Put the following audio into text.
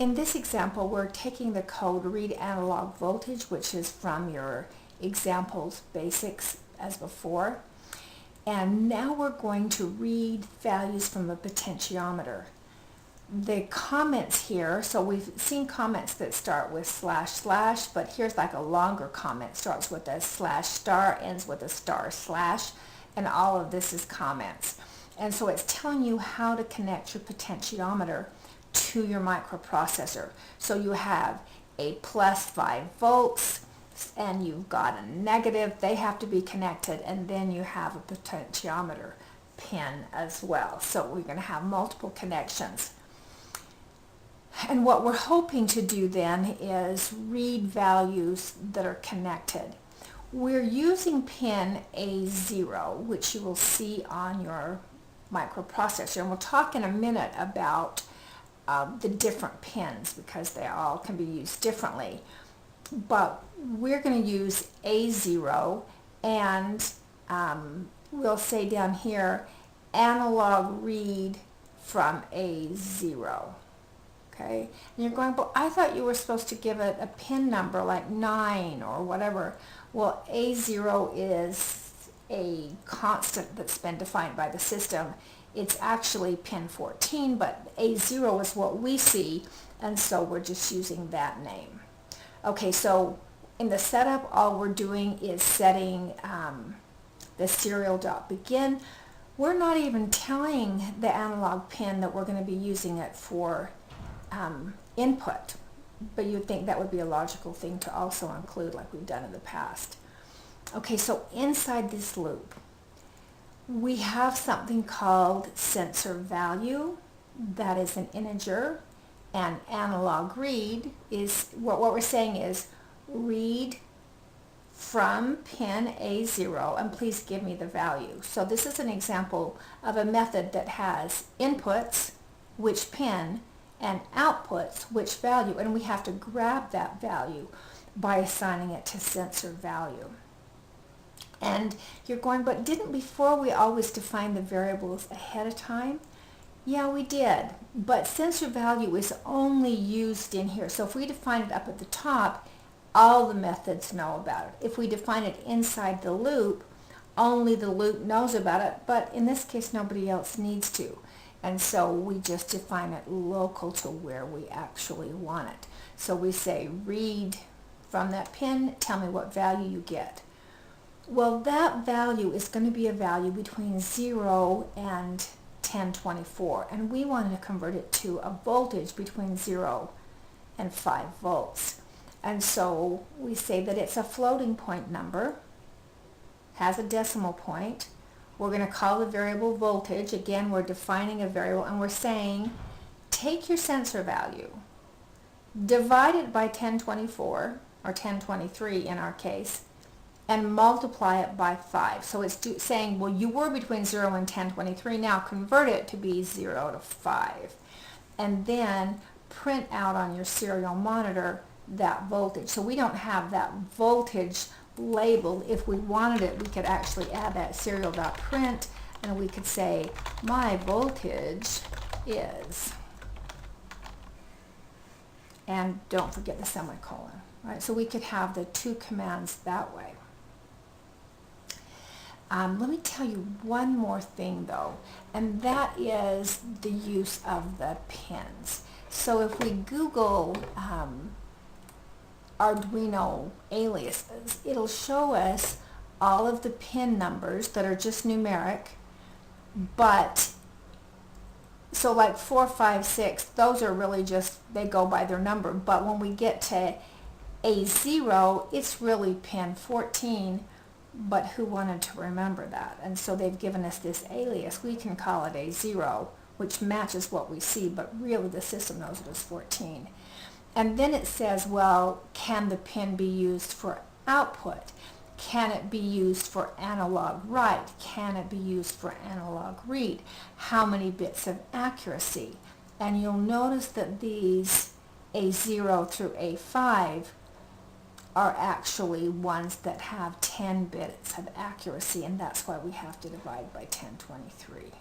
In this example, we're taking the code read analog voltage, which is from your examples basics as before. And now we're going to read values from a potentiometer. The comments here, so we've seen comments that start with // but here's like a longer comment. Starts with a /*, ends with a */, and all of this is comments. And so it's telling you how to connect your potentiometer to your microprocessor. So you have a plus 5 volts and you've got a negative. They have to be connected, and then you have a potentiometer pin as well. So we're going to have multiple connections. And what we're hoping to do then is read values that are connected. We're using pin A0, which you will see on your microprocessor. And we'll talk in a minute about the different pins because they all can be used differently. But we're going to use A0, and we'll say down here analog read from A0. Okay? And you're going, well, I thought you were supposed to give it a pin number like 9 or whatever. Well, A0 is a constant that's been defined by the system. It's actually pin 14, but A0 is what we see, and so we're just using that name. Okay, so in the setup, all we're doing is setting the serial.begin. We're not even telling the analog pin that we're going to be using it for input, but you'd think that would be a logical thing to also include like we've done in the past. Okay, so inside this loop, we have something called sensor value. That is an integer, and analog read is, what we're saying is read from pin A0, and please give me the value. So this is an example of a method that has inputs, which pin, and outputs, which value, and we have to grab that value by assigning it to sensor value. And you're going, but didn't before we always define the variables ahead of time? Yeah, we did, but sensor value is only used in here. So if we define it up at the top, all the methods know about it. If we define it inside the loop, only the loop knows about it, but in this case nobody else needs to. And so we just define it local to where we actually want it. So we say read from that pin, tell me what value you get. Well, that value is going to be a value between 0 and 1024, and we want to convert it to a voltage between 0 and 5 volts. And so we say that it's a floating point number, has a decimal point. We're going to call the variable voltage. Again, we're defining a variable, and we're saying take your sensor value, divide it by 1024, or 1023 in our case, and multiply it by 5. So it's saying, well, you were between 0 and 1023, now convert it to be 0 to 5. And then print out on your serial monitor that voltage. So we don't have that voltage labeled. If we wanted it, we could actually add that serial.print, and we could say my voltage is, and don't forget the semicolon. Right? So we could have the two commands that way. Let me tell you one more thing though, and that is the use of the pins. So if we Google Arduino aliases, it'll show us all of the pin numbers that are just numeric, but so like 4, 5, 6, those are really just, they go by their number, but when we get to A0, it's really pin 14, but who wanted to remember that? And so they've given us this alias. We can call it A0, which matches what we see, but really the system knows it as 14. And then it says, well, can the pin be used for output? Can it be used for analog write? Can it be used for analog read? How many bits of accuracy? And you'll notice that these A0 through A5 are actually ones that have 10 bits of accuracy, and that's why we have to divide by 1023.